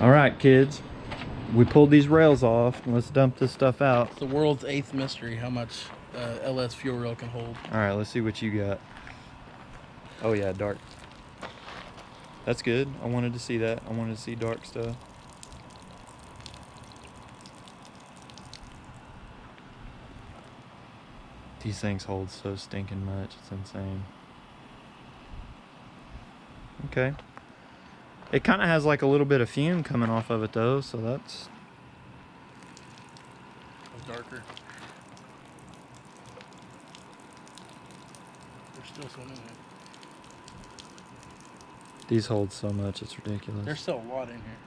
All right, kids. We pulled these rails off. Let's dump this stuff out. It's the world's 8th mystery, how much LS fuel rail can hold. All right, let's see what you got. Oh yeah, dark. That's good. I wanted to see that. I wanted to see dark stuff. These things hold so stinking much. It's insane. Okay. It kind of has like a little bit of fume coming off of it though, so that's... It's darker. There's still some in there. These hold so much, it's ridiculous. There's still a lot in here.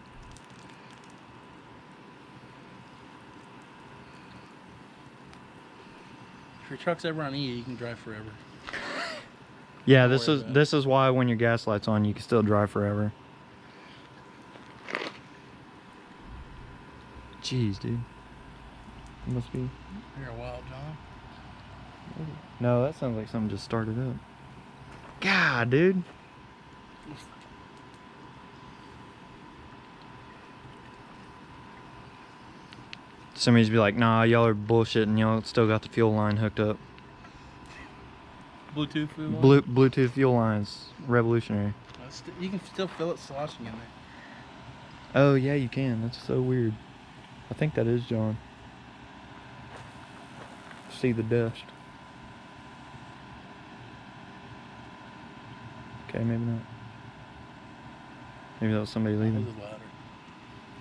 If your truck's ever on E, you can drive forever. Yeah, this is why when your gas light's on, you can still drive forever. Jeez, dude. It must be. You're a wild John. No, that sounds like something just started up. God, dude. Somebody's be like, nah, y'all are bullshitting. Y'all still got the fuel line hooked up. Bluetooth fuel line? Bluetooth fuel lines. Revolutionary. You can still feel it sloshing in there. Oh, yeah, you can. That's so weird. I think that is John. See the dust. Okay, maybe not. Maybe that was somebody leaving.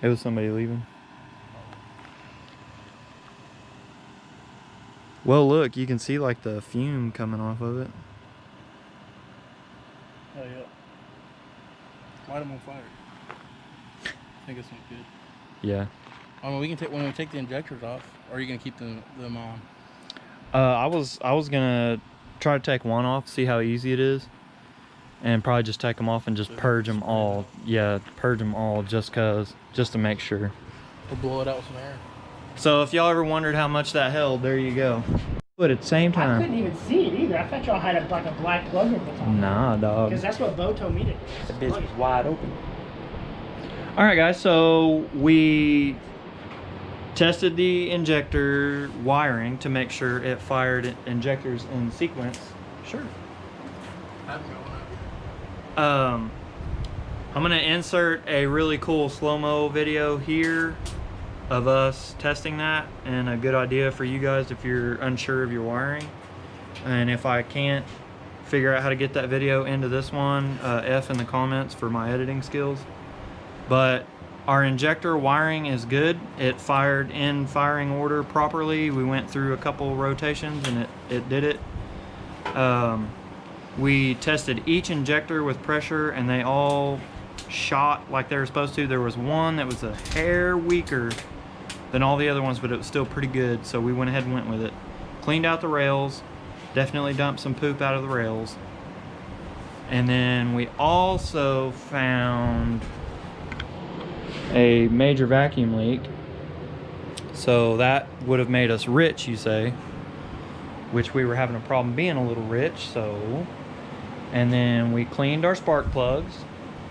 It was somebody leaving. Well, look, you can see like the fume coming off of it. Oh yeah. Light them on fire. I think it's not good. Yeah. I mean, we can take when we take the injectors off. Or are you gonna keep them on? I was gonna try to take one off, see how easy it is, and probably just take them off and just purge them all. Yeah, purge them all just to make sure. We'll blow it out with some air. So if y'all ever wondered how much that held, there you go. But at the same time, I couldn't even see it either. I thought y'all had like a black plug at the top. Nah, dog. Because that's what Bo told me to do. That bitch was wide open. All right, guys. So we tested the injector wiring to make sure it fired injectors in sequence. Sure. I'm gonna insert a really cool slow-mo video here of us testing that, and a good idea for you guys if you're unsure of your wiring. And if I can't figure out how to get that video into this one, F in the comments for my editing skills. But our injector wiring is good. It fired in firing order properly. We went through a couple rotations and it did it. We tested each injector with pressure and they all shot like they were supposed to. There was one that was a hair weaker than all the other ones, but it was still pretty good, so we went ahead and went with it. Cleaned out the rails, definitely dumped some poop out of the rails. And then we also found a major vacuum leak. So that would have made us rich, you say, which we were having a problem being a little rich, so. And then we cleaned our spark plugs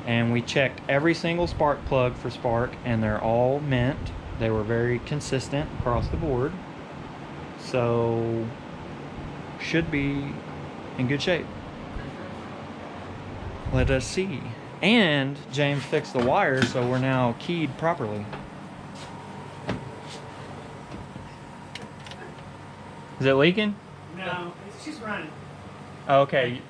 and we checked every single spark plug for spark, and they're all mint. They were very consistent across the board. So should be in good shape. Let us see. And James fixed the wire, so we're now keyed properly. Is it leaking? No, it's just running. Okay.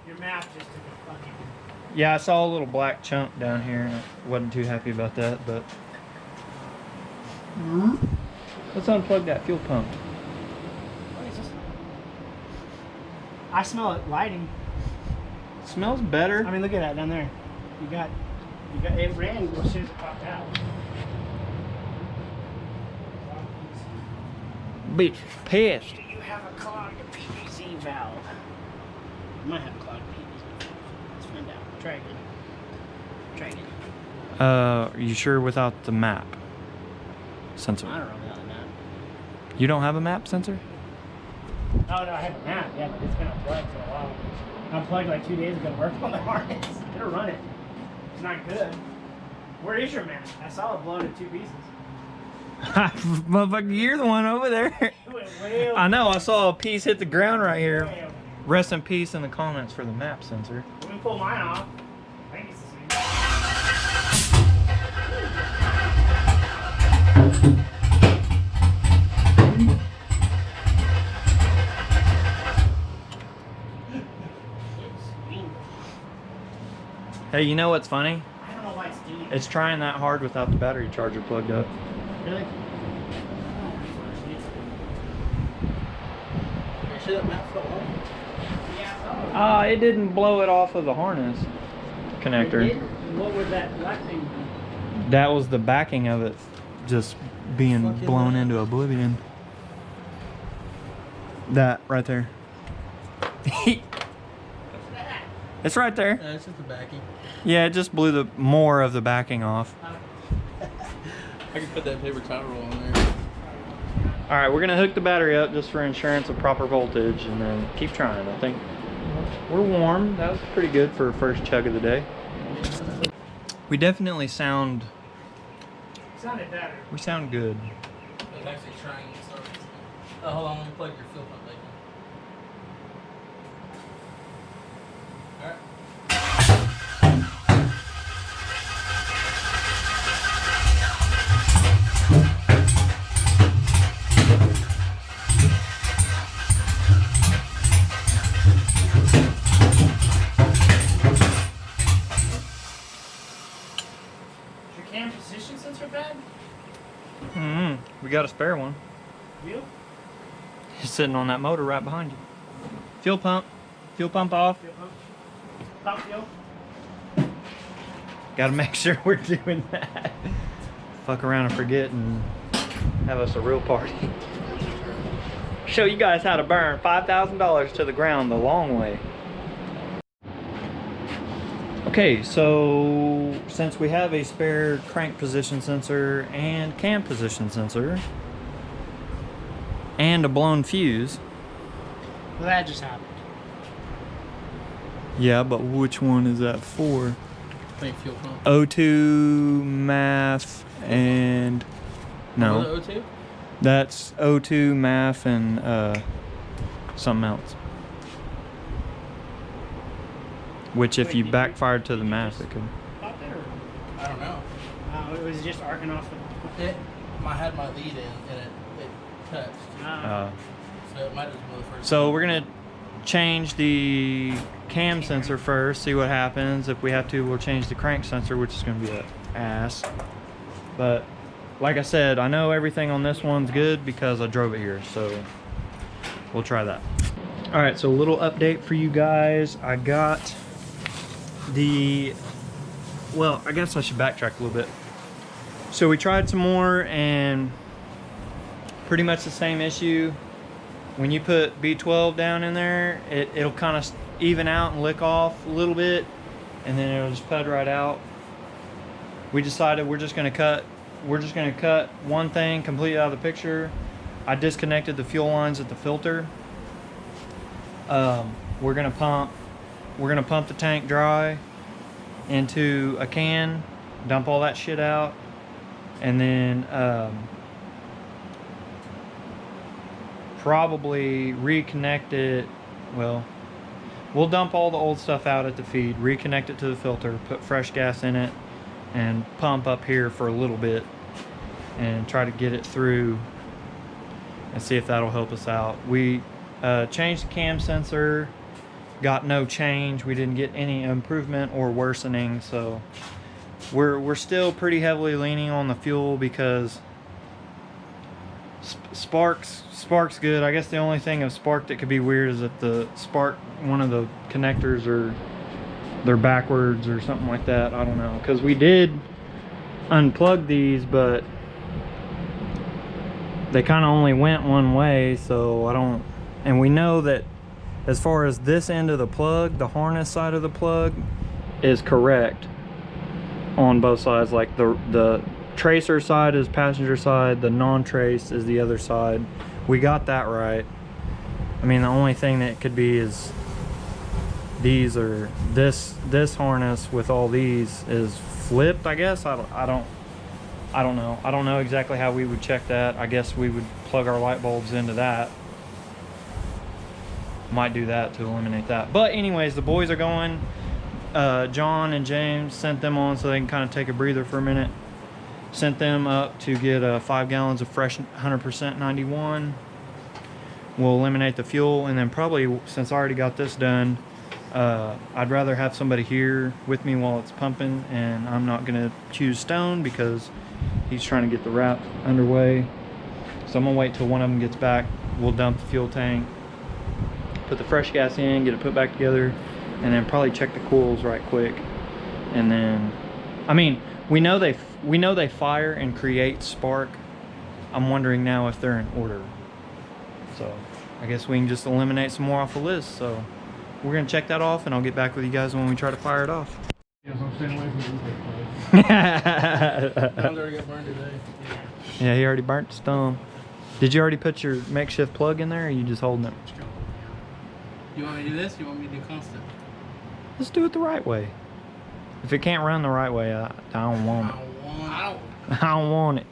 Your map just took a fucking... Yeah, I saw a little black chunk down here and I wasn't too happy about that, but let's unplug that fuel pump. What is this? I smell it lighting. It smells better. I mean, look at that down there. You got it ran as soon as it popped out. Bitch, pissed. Do you have a clogged PVC valve? You might have a clogged PVC valve. Let's find out. Try again. Try again. Are you sure without the map? Sensor. I don't know about that. You don't have a map sensor? Oh no, I have a map, yeah, but it's been unplugged for a while. I unplugged like 2 days ago to work on the harness. It'll run it. It's not good. Where is your map? I saw it blown in 2 pieces. Motherfucker, you're the one over there. It went way over. I know, I saw a piece hit the ground right here. Way over. Rest in peace in the comments for the map sensor. Let me pull mine off. I think it's the same. Hey, you know what's funny? I don't know why it's doing it. It's trying that hard without the battery charger plugged up. Really? See that map fell off? Yeah. It didn't blow it off of the harness connector. What was that black thing? That was the backing of it just being blown into oblivion. That right there. It's right there. It's just the backing. Yeah, it just blew the more of the backing off. I can put that paper towel roll on there. All right, we're gonna hook the battery up just for insurance of proper voltage, and then keep trying. I think we're warm. That was pretty good for a first chug of the day. We definitely sound. Sounded better. We sound good. It's actually trying to start. Oh, hold on, let me plug your fuel pump back in. Alright. Is your cam position sensor bad? We got a spare one. You? It's sitting on that motor right behind you. Fuel pump. Fuel pump off. Fuel pump? Pump fuel? Gotta make sure we're doing that. Fuck around and forget and have us a real party. Show you guys how to burn $5,000 to the ground the long way. Okay, so since we have a spare crank position sensor and cam position sensor and a blown fuse. Well, that just happened. Yeah, but which one is that for? I think fuel pump. O2, MAF, and no. Was it O2? That's O2, MAF, and something else. Which if Wait, you did you- backfired to the did you MAF, just- it could. Pop it or? I don't know. It was just arcing off the. I had my lead in and it touched. So it might have been one of the first. So we're gonna change the cam sensor first, see what happens. If we have to, we'll change the crank sensor, which is gonna be an ass. But like I said, I know everything on this one's good because I drove it here, so we'll try that. All right, so a little update for you guys. I got well, I guess I should backtrack a little bit. So we tried some more and pretty much the same issue. When you put B12 down in there, it'll kind of even out and lick off a little bit, and then it'll just pud right out. We decided we're just gonna cut one thing completely out of the picture. I disconnected the fuel lines at the filter. We're gonna pump the tank dry into a can, dump all that shit out, and then probably reconnect it. Well, we'll dump all the old stuff out at the feed, reconnect it to the filter, put fresh gas in it, and pump up here for a little bit and try to get it through and see if that'll help us out. We changed the cam sensor, got no change. We didn't get any improvement or worsening, so we're still pretty heavily leaning on the fuel because Spark's good. I guess the only thing of Spark that could be weird is that the Spark, one of the connectors, they're backwards or something like that. I don't know, because we did unplug these, but they kind of only went one way, so I don't. And we know that as far as this end of the plug, the harness side of the plug is correct on both sides. Like the tracer side is passenger side, the non-trace is the other side. We got that right. I mean, the only thing that could be is these are this harness with all these is flipped, I guess. I don't know. I don't know exactly how we would check that. I guess we would plug our light bulbs into that. Might do that to eliminate that. But anyways, the boys are going. John and James sent them on so they can kind of take a breather for a minute. Sent them up to get 5 gallons of fresh 100% 91. We'll eliminate the fuel, and then probably, since I already got this done, I'd rather have somebody here with me while it's pumping, and I'm not gonna choose Stone because he's trying to get the wrap underway. So I'm gonna wait till one of them gets back. We'll dump the fuel tank, put the fresh gas in, get it put back together, and then probably check the coils right quick. And then, I mean, we know they fire and create spark. I'm wondering now if they're in order. So I guess we can just eliminate some more off the list. So we're gonna check that off, and I'll get back with you guys when we try to fire it off. Yes, I'm staying away from the John's already got burned today. Yeah, he already burnt his thumb. Did you already put your makeshift plug in there, or are you just holding it? You want me to do this? You want me to do constant? Let's do it the right way. If it can't run the right way, I don't want it. I don't want it.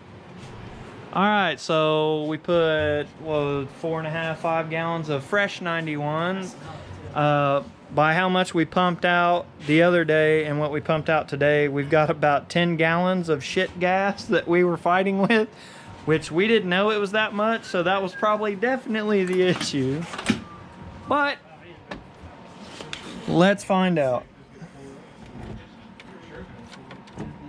All right, so we put 4.5, 5 gallons of fresh 91. By how much we pumped out the other day and what we pumped out today, we've got about 10 gallons of shit gas that we were fighting with, which we didn't know it was that much, so that was probably definitely the issue. But let's find out.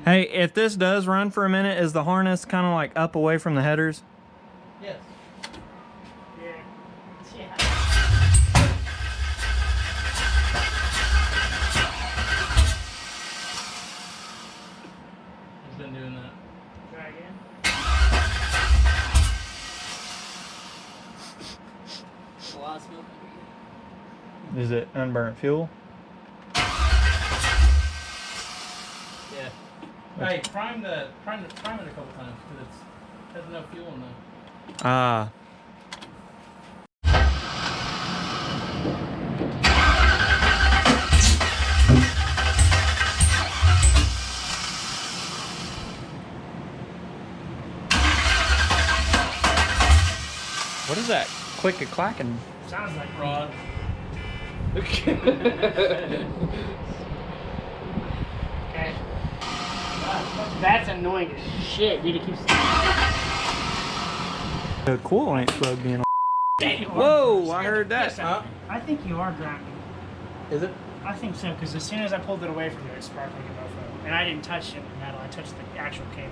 Hey, if this does run for a minute, is the harness kind of like up away from the headers? Yes. Yeah. He's been doing that. Try again. The last one. Is it unburnt fuel? Yeah. Hey, prime it a couple times because it has no fuel in there. Ah. What is that? Click a clacking. Sounds like Rod. Okay. That's annoying as shit, dude. It keeps. The coil ain't plugged in. Dang, Whoa! I heard that. Huh? I think you are grounded. Is it? I think so, because as soon as I pulled it away from you, it sparked like a mofo. And I didn't touch the metal, I touched the actual cable.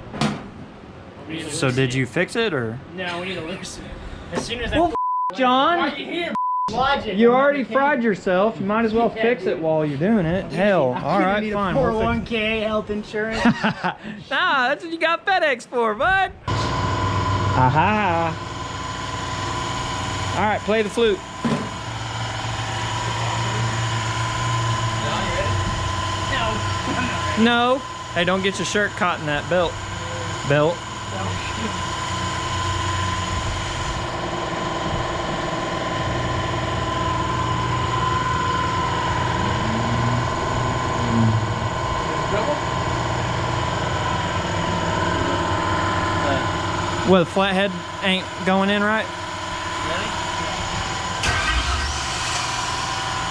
We need to So loosen did it. you fix it, or? No, we need to loosen it. As soon as I. Well, John, Why are you here? Logic. you already fried yourself. You might as well fix it while you're doing it. Hell, all right, need fine. A We'll fix 401k health insurance. it. Nah, that's what you got FedEx for, bud. Aha. All right, play the flute. No. Hey, don't get your shirt caught in that belt. Well, the flathead ain't going in right? Ready?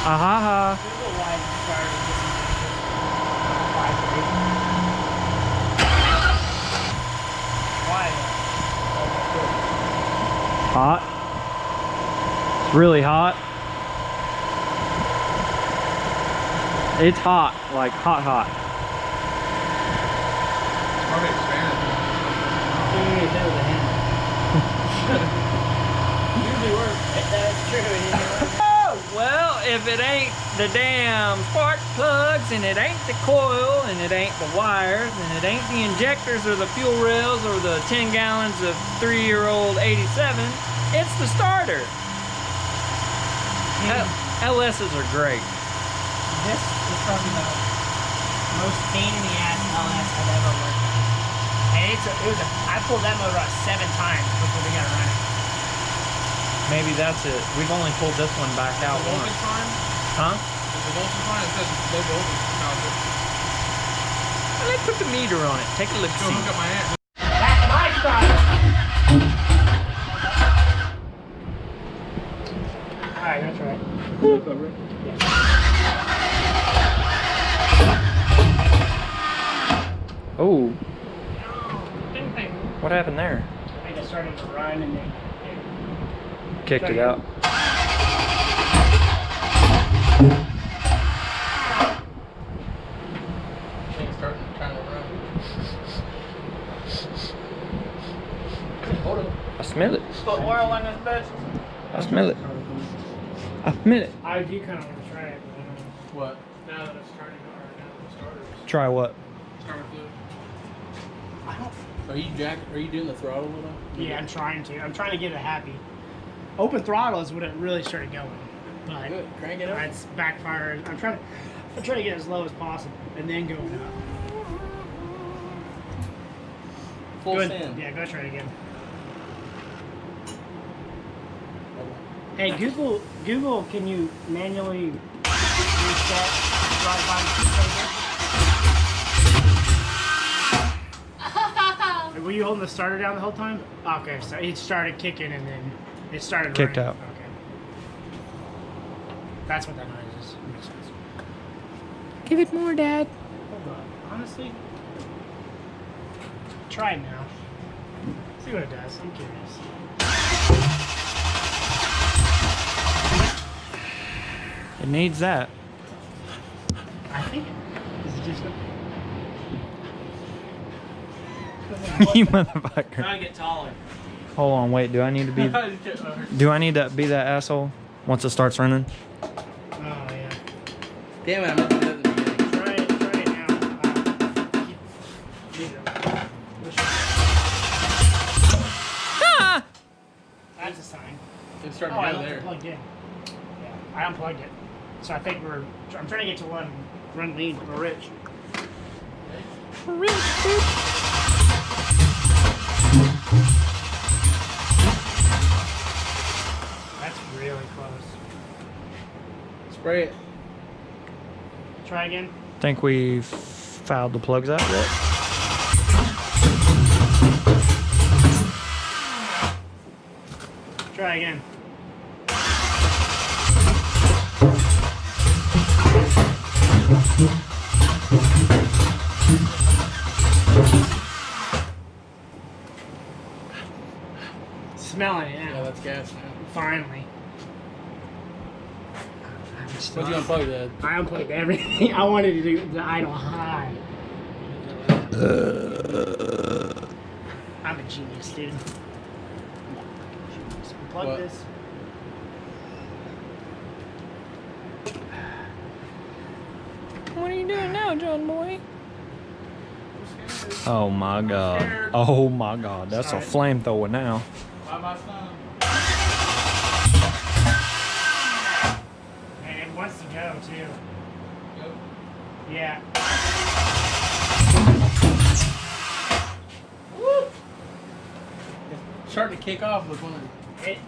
Aha. Hot. It's really hot. It's hot, like hot. Probably expanded. Usually works. That's true. Oh, well, if it ain't the damn spark plugs, and it ain't the coil, and it ain't the wires, and it ain't the injectors or the fuel rails or the 10 gallons of 3-year-old 87, it's the starter. LSs are great. This is probably the most pain in the ass LS I've ever worked on. And I pulled that motor out 7 times before we got it running. Maybe that's it. We've only pulled this one back out The voltage once. fine? Huh? Is the voltage fine? It says low voltage. How's it? Well, let's put the meter on it. Take a look. Go hook up my hand. That's my style. Alright, that's right. Look over it. Oh. What happened there? I think I started to run and then Kicked it out. Thing's starting to kind of run. Hold it. I smell it. Put oil in this bitch. I smell it. I smell it. I do kind of want to try it. What? Now that it's starting, or now that it started. Try what? Starter fluid. I don't. Are you doing the throttle with them? Yeah, I'm trying to. I'm trying to get it happy. Open throttle is when it really started going, but Good. Crank it up. it's backfired. I'm trying to get it as low as possible and then going up. Full Go ahead. send. Yeah, go try it again. Hey Google, can you manually reset right by Were you holding the starter down the whole time? Okay, so it started kicking and then it started Kicked running. out. Okay. That's what that noise is. Makes sense. Give it more, Dad. Hold on. Honestly, try it now. See what it does. I'm curious. It needs that. I think is it just You motherfucker. Try to get taller. Hold on, wait. Do I need to be? Do I need to be that asshole once it starts running? Oh yeah. Damn it, I meant to do that at the beginning. Try it now. Leave it. Ah! That's a sign. It's starting Oh, to I go left there. it plugged in. Yeah, I unplugged it. So I think I'm trying to get to run lean for Rich. That's really close. Spray it. Try again. Think we've fouled the plugs out yet? Try again. Smelling it, Yeah, yeah. that's gas now. Finally. What'd you unplug that? I unplugged everything. I wanted to do the idle high. I'm a genius, dude. Genius. Unplug What? this. What are you doing now, John boy? Oh my god. Oh my god. That's a flamethrower now. By my son. And it wants to go, too. Go. Yeah. Woo! It's starting to kick off with one of It.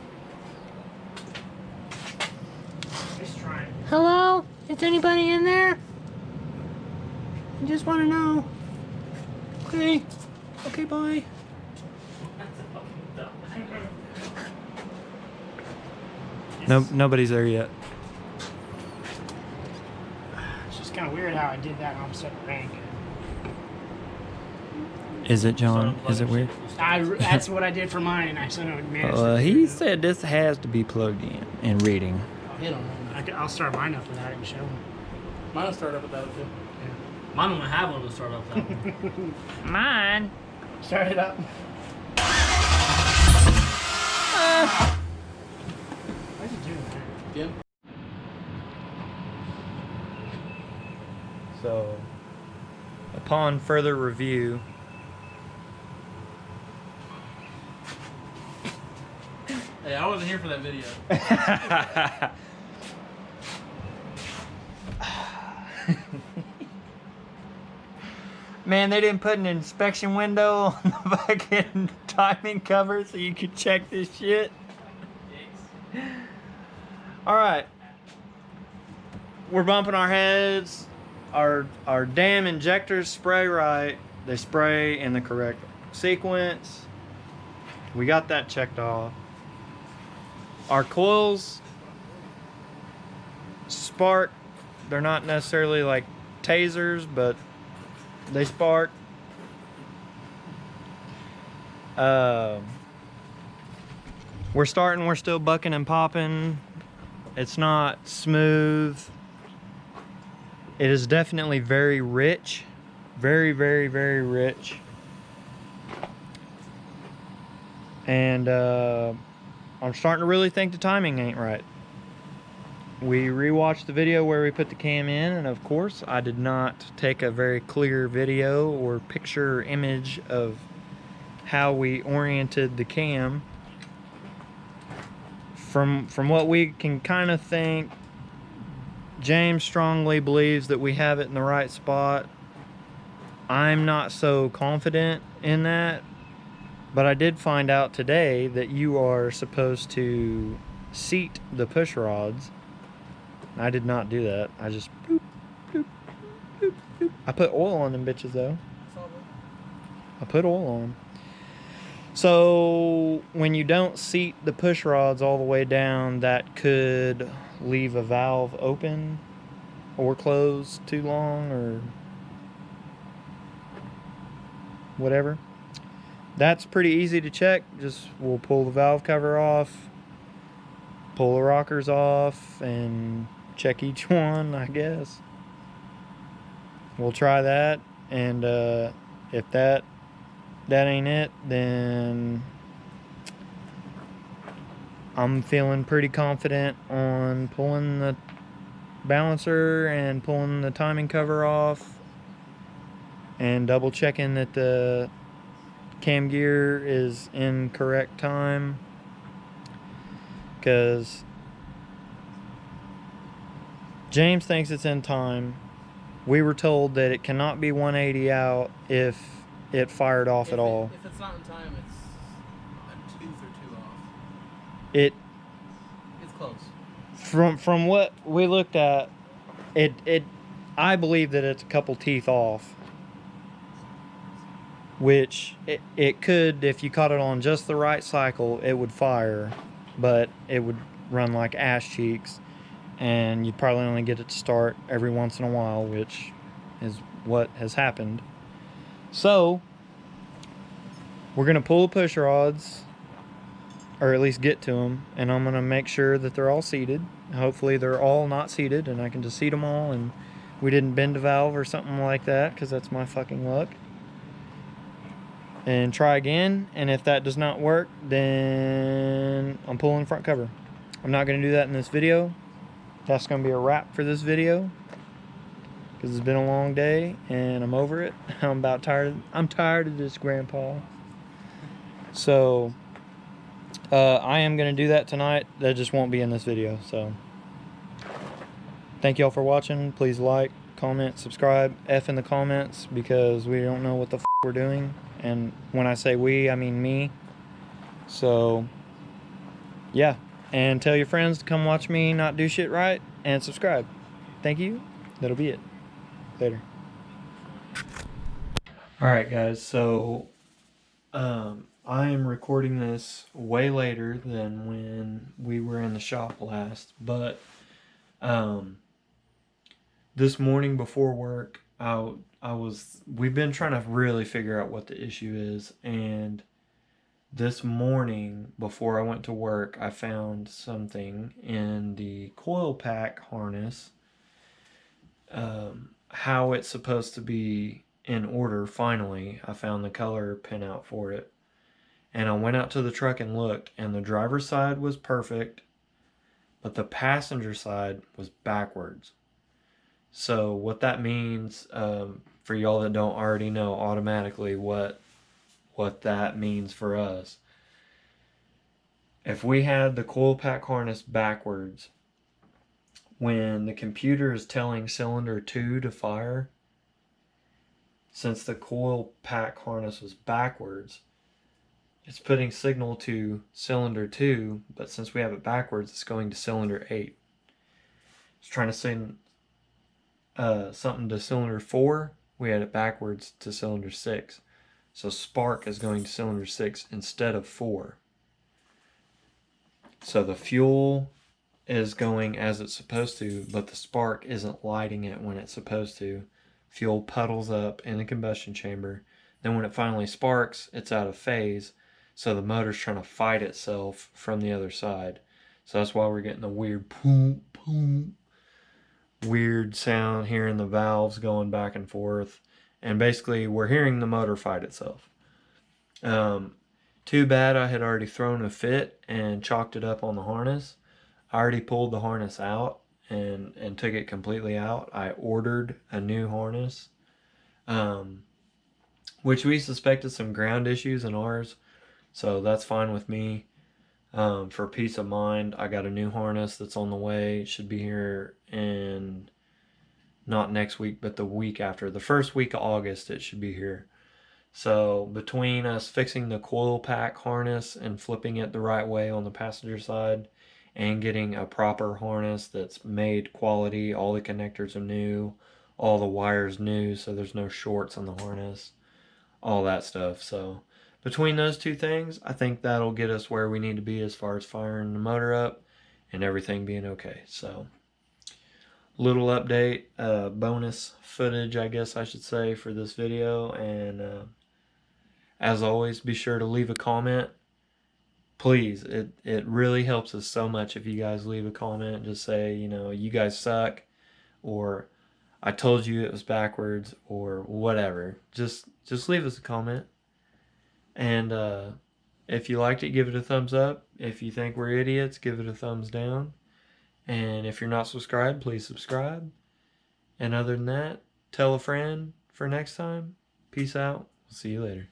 Just trying. Hello? Is anybody in there? I just want to know. Okay. Okay, bye. Nobody's there yet. It's just kind of weird how I did that and all of a sudden it rang. Is it, John? Is it weird? That's what I did for mine, and I somehow managed to He figure it out. said this has to be plugged in and reading. hit on it. I'll start mine up without even showing. Mine will start up with that too. Mine don't have one to start off that one. Mine. Start it up. Why'd you do that? Jim? So, upon further review, Hey, I wasn't here for that video. Man, they didn't put an inspection window on the fucking timing cover so you could check this shit. Alright. We're bumping our heads. Our damn injectors spray right. They spray in the correct sequence. We got that checked off. Our coils spark. They're not necessarily like tasers, but they spark. We're still bucking and popping. It's not smooth. It is definitely very rich. Very, very, very rich. And I'm starting to really think the timing ain't right. We rewatched the video where we put the cam in, and of course I did not take a very clear video or picture image of how we oriented the cam. From what we can kind of think, James strongly believes that we have it in the right spot. I'm not so confident in that, but I did find out today that you are supposed to seat the push rods. I did not do that. I just boop, boop, boop, boop. I put oil on them bitches though. I put oil on them. So when you don't seat the push rods all the way down, that could leave a valve open or closed too long or whatever. That's pretty easy to check. Just we'll pull the valve cover off, pull the rockers off, and check each one, I guess. We'll try that, and if that ain't it, then I'm feeling pretty confident on pulling the balancer and pulling the timing cover off and double checking that the cam gear is in correct time, because James thinks it's in time. We were told that it cannot be 180 out if it fired off at all. If it's not in time, it's a tooth or two off. It's close. From what we looked at, I believe that it's a couple teeth off. Which it could, if you caught it on just the right cycle, it would fire, but it would run like ass cheeks, and you'd probably only get it to start every once in a while, which is what has happened. So we're gonna pull the push rods, or at least get to them, and I'm gonna make sure that they're all seated. Hopefully they're all not seated, and I can just seat them all, and we didn't bend a valve or something like that, because that's my fucking luck. And try again, and if that does not work, then I'm pulling the front cover. I'm not going to do that in this video. That's going to be a wrap for this video, because it's been a long day and I'm over it. I'm tired of this, Grandpa. So I am going to do that tonight. That just won't be in this video. So thank y'all for watching. Please like, comment, subscribe, F in the comments, because we don't know what the f we're doing. And when I say we, I mean me. So, yeah. And tell your friends to come watch me not do shit right, and subscribe. Thank you. That'll be it. Later. Alright guys, so I am recording this way later than when we were in the shop last. But this morning before work, we've been trying to really figure out what the issue is, and this morning before I went to work, I found something in the coil pack harness, how it's supposed to be in order. Finally, I found the color pinout for it, and I went out to the truck and looked, and the driver's side was perfect, but the passenger side was backwards. So what that means, for y'all that don't already know automatically what that means for us. If we had the coil pack harness backwards, when the computer is telling cylinder 2 to fire, since the coil pack harness was backwards, it's putting signal to cylinder 2, but since we have it backwards, it's going to cylinder 8. It's trying to send something to cylinder 4, we had it backwards to cylinder 6. So spark is going to cylinder 6 instead of 4. So the fuel is going as it's supposed to, but the spark isn't lighting it when it's supposed to. Fuel puddles up in the combustion chamber. Then when it finally sparks, it's out of phase. So the motor's trying to fight itself from the other side. So that's why we're getting the weird boom, boom, weird sound, hearing the valves going back and forth. And basically we're hearing the motor fight itself. Too bad I had already thrown a fit and chalked it up on the harness. I already pulled the harness out and took it completely out. I ordered a new harness, which we suspected some ground issues in ours. So that's fine with me. For peace of mind, I got a new harness that's on the way. It should be here in, not next week, but the week after. The first week of August, it should be here. So between us fixing the coil pack harness and flipping it the right way on the passenger side and getting a proper harness that's made quality, all the connectors are new, all the wires new, so there's no shorts on the harness, all that stuff. So between those two things, I think that'll get us where we need to be as far as firing the motor up and everything being okay. So little update, bonus footage, I guess I should say, for this video. And as always, be sure to leave a comment. Please, it really helps us so much if you guys leave a comment. Just say, you know, you guys suck, or I told you it was backwards, or whatever. Just leave us a comment. And if you liked it, give it a thumbs up. If you think we're idiots, give it a thumbs down. And if you're not subscribed, please subscribe. And other than that, tell a friend for next time. Peace out. We'll see you later.